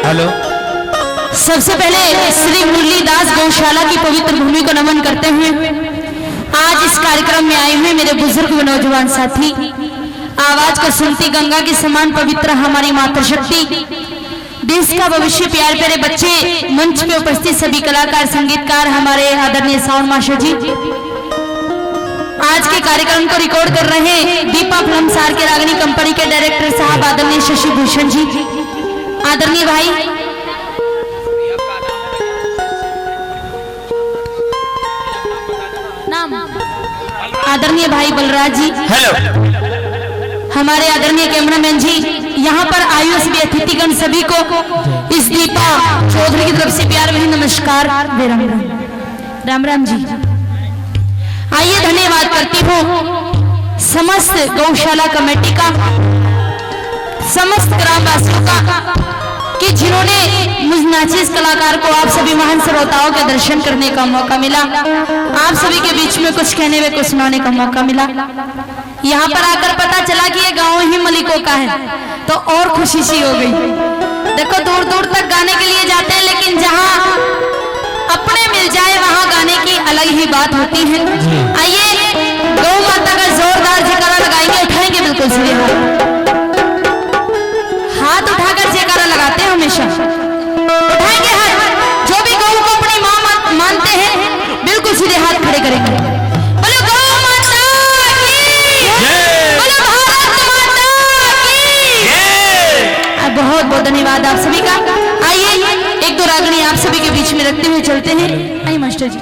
Hello. सबसे पहले श्री मुरलीदास गौशाला की पवित्र भूमि को नमन करते हुए आज इस कार्यक्रम में आए हुए मेरे बुजुर्ग व नौजवान साथी, आवाज को सुनती गंगा के समान पवित्र हमारी मातृशक्ति, देश का भविष्य, प्यार प्यारे बच्चे, मंच पे उपस्थित सभी कलाकार, संगीतकार, हमारे आदरणीय साउंड मास्टर जी, आज के कार्यक्रम को रिकॉर्ड कर रहे हैं दीपा फिल्म सार के रागिनी कंपनी के डायरेक्टर साहब आदरणीय शशि भूषण जी, आदरणीय भाई नाम आदरणीय भाई बलराज जी, हेलो। हमारे आदरणीय कैमरामैन जी, यहाँ पर आयुष भी अतिथिगण सभी को इस दीपा चौधरी की तरफ से प्यार भरी नमस्कार दे रहा हूँ। राम राम जी। आइए धन्यवाद करती हूँ समस्त गौशाला कमेटी का, समस्त ग्रामवासियों का कि जिन्होंने मुझ नाचीज कलाकार को आप सभी महान श्रोताओं के दर्शन करने का मौका मिला, आप सभी के बीच में कुछ कहने व कुछ सुनाने का मौका मिला। यहाँ पर आकर पता चला कि ये गांव ही मलिकों का है तो और खुशी सी हो गई। देखो दूर दूर तक गाने के लिए जाते हैं, लेकिन जहाँ अपने मिल जाए वहाँ गाने की अलग ही बात होती है। आइए गौ माता का जोरदार जयकारा लगाएंगे, उठाएंगे बिल्कुल सीधे हाथ उठाकर जयकारा लगाते हैं, हमेशा उठाएंगे हाथ। जो भी गौ को अपनी माँ मानते हैं बिल्कुल सीधे हाथ खड़े करेंगे। बोलो गौ माता की, बोलो भारत माता की। बहुत बहुत धन्यवाद आप सभी का। आइए एक दो रागनी आप सभी के बीच में रखते हुए चलते हैं। आइए मास्टर जी।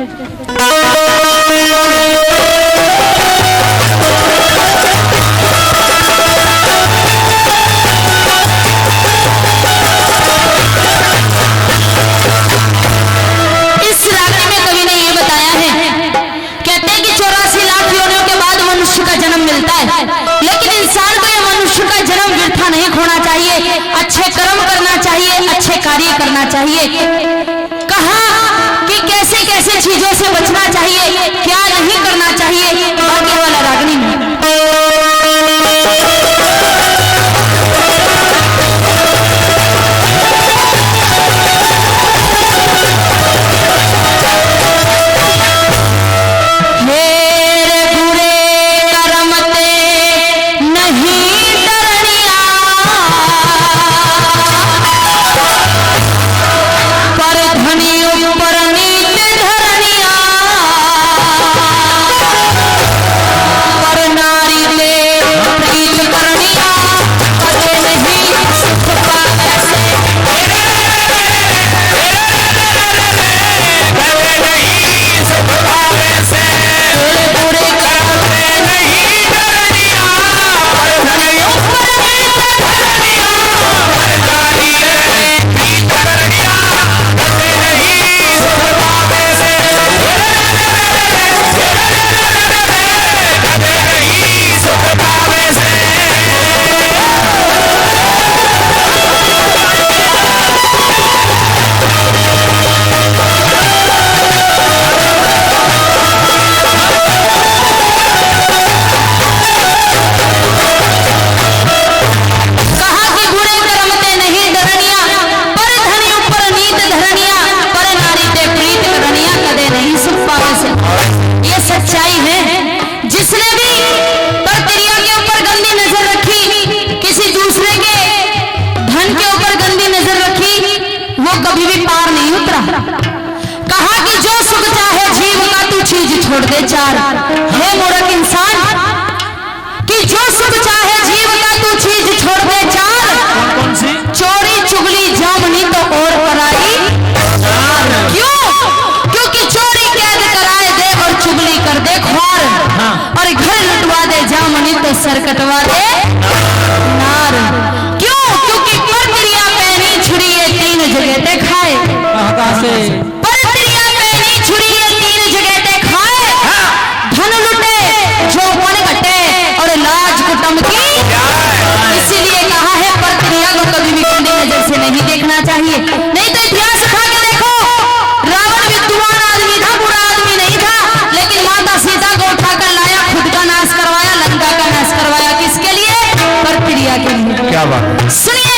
अच्छे कर्म करना चाहिए, अच्छे कार्य करना चाहिए। कहा कि कैसे कैसे चीजों से बचना चाहिए, क्या नहीं करना चाहिए, आगे वाला रागनी में। छोड़ दे चार, हे मूर्ख इंसान, कि जो सुख चाहे जीव का तू चीज छोड़ दे चार। कौन सी? चोरी चुगली जामनी तो और पराई। क्यों? क्योंकि चोरी कैद कराए दे और चुगली कर दे ख्वार, और घर लुटवा दे जामनी तो सर कटवा दे नार। क्यों? क्योंकि परक्रिया पहनी छुरी ये तीन जगह ते खाए। कहाँ से? परक्रिया पहनी छुरी ये तीन जगह ते खाए, धन लुटे जो मन घटे और लाज कुटुंब की। इसीलिए कहा है परक्रिया को कभी भी खुली नजर से नहीं देखना चाहिए। नहीं तो इतिहास उठा के देखो, रावण विद्वान आदमी था, बुरा आदमी नहीं था, लेकिन माता सीता को उठाकर लाया, खुद का नाश करवाया, लंका का नाश करवाया। किसके लिए? परक्रिया के लिए। क्या बात। सुनिए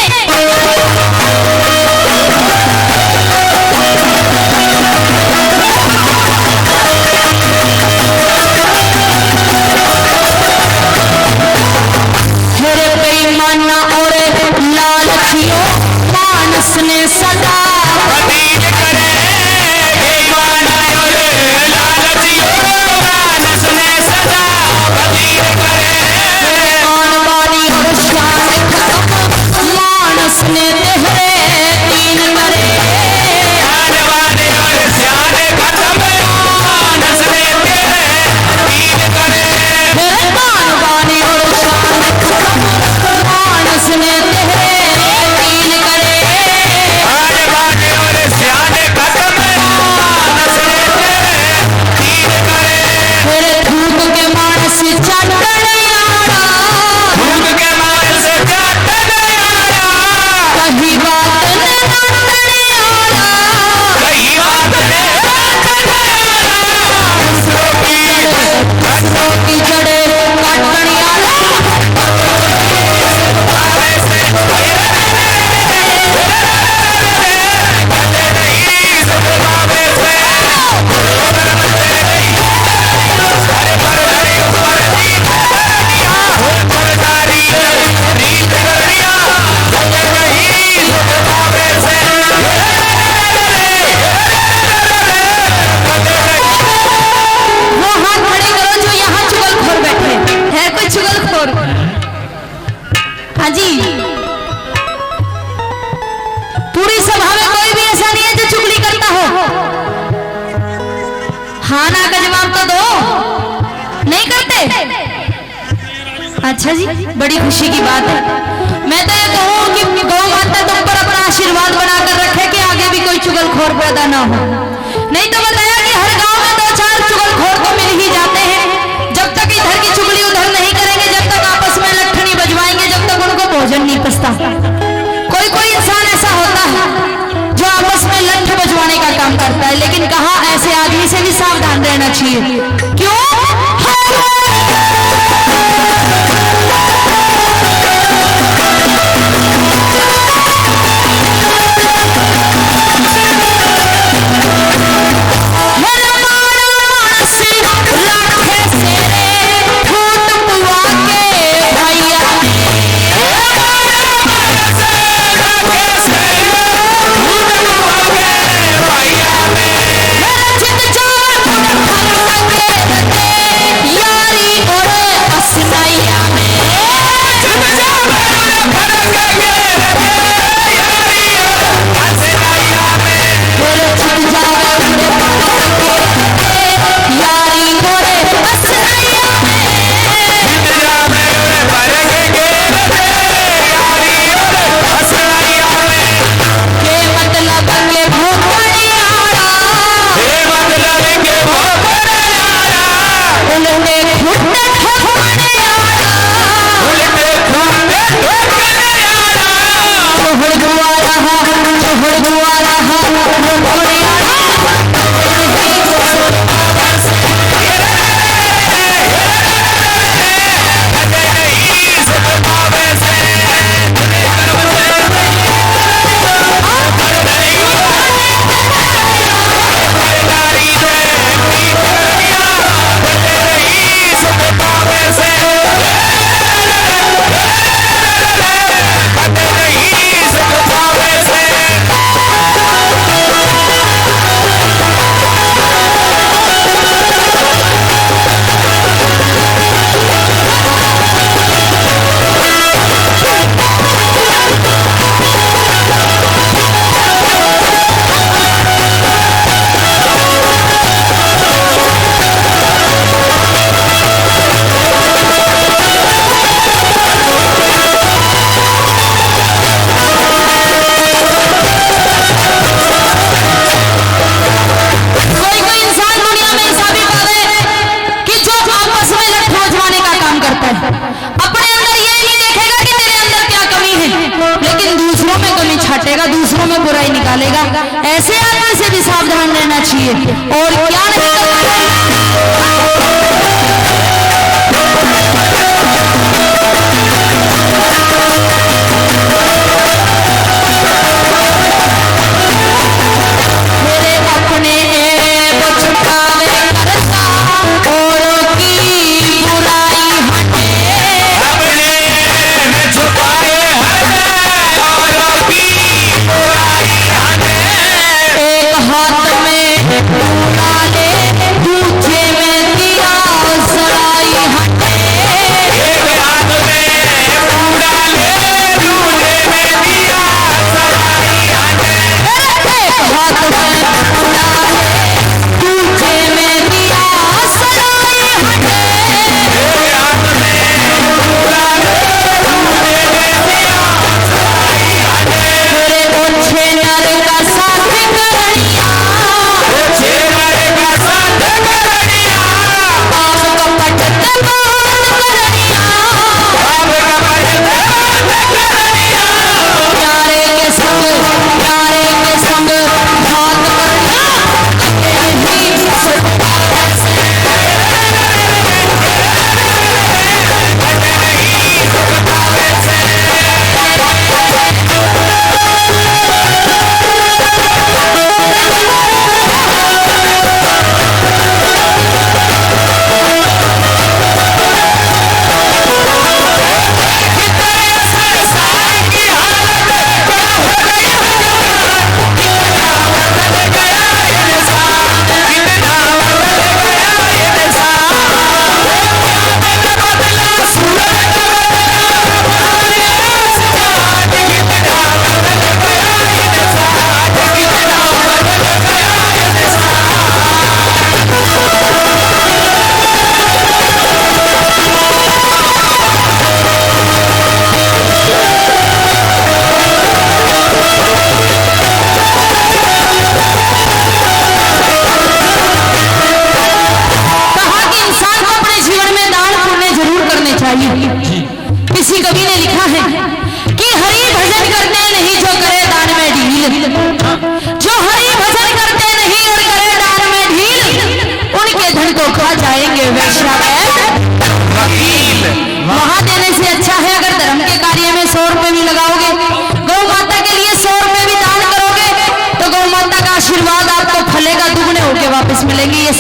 अच्छा जी, बड़ी खुशी की बात है। मैं तो ये कहूँ कि गौ माता तुम पर अपना आशीर्वाद बनाकर रखे कि आगे भी कोई चुगलखोर पैदा ना हो। नहीं तो बताया कि हर गांव में 2-4 चुगलखोर तो मिल ही जाते हैं। जब तक इधर की चुगली उधर नहीं करेंगे, जब तक आपस में लट्ठ नहीं बजवाएंगे, जब तक उनको भोजन नहीं पचता। कोई कोई इंसान ऐसा होता है जो आपस में लट्ठ बजवाने का काम करता है, लेकिन कहा ऐसे आदमी से भी सावधान रहना चाहिए। क्यों? दूसरों में बुराई निकालेगा। ऐसे आदमी से भी सावधान रहना चाहिए। और क्या नहीं मेरे अपने छुपावे करता औरों की बुराई हटे, अपने छुपाए औरों की एक हाथ में डाले दूसरे में दिया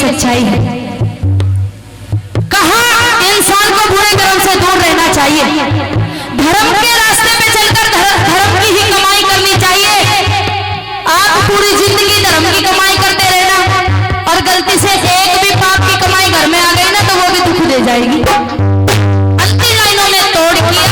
अच्छाई है। कहा इंसान को बुरे कर्म से दूर रहना चाहिए, धर्म के रास्ते पे चलकर धर्म की ही कमाई करनी चाहिए। आप पूरी जिंदगी धर्म की कमाई करते रहना और गलती से एक भी पाप की कमाई घर में आ गई ना तो वो भी दुख दे जाएगी। अंतिम लाइनों में तोड़ किया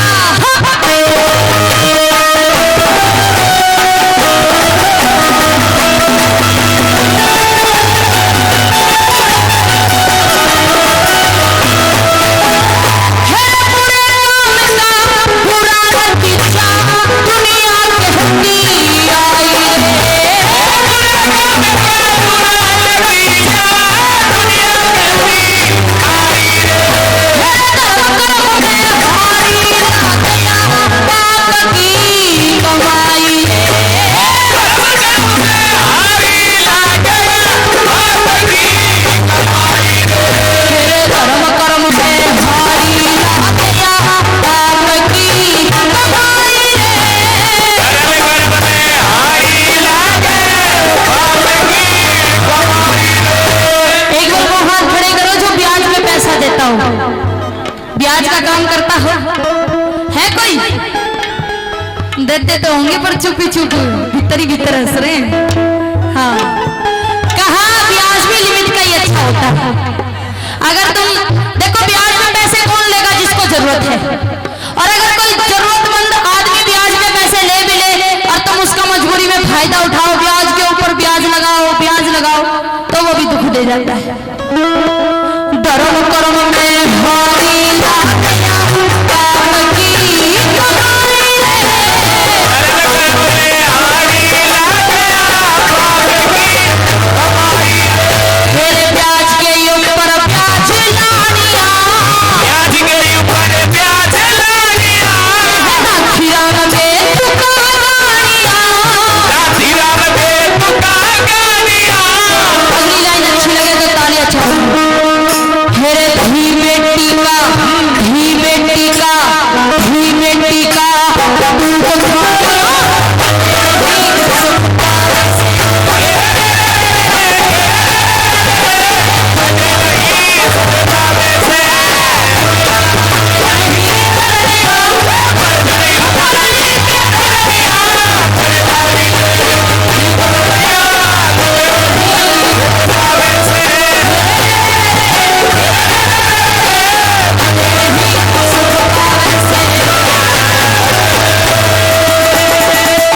ब्याज का काम करता हो है कोई? देते तो होंगे पर चुपी चुप भीतर ही भीतर हंस रहे हैं। हाँ, कहा ब्याज भी लिमिट का ही अच्छा होता है। अगर तुम देखो ब्याज में पैसे कौन लेगा जिसको जरूरत है, और अगर कोई जरूरतमंद आदमी ब्याज में पैसे ले भी ले और तुम उसका मजबूरी में फायदा उठाओ, ब्याज के ऊपर ब्याज लगाओ तो वो भी दुख दे जाता है।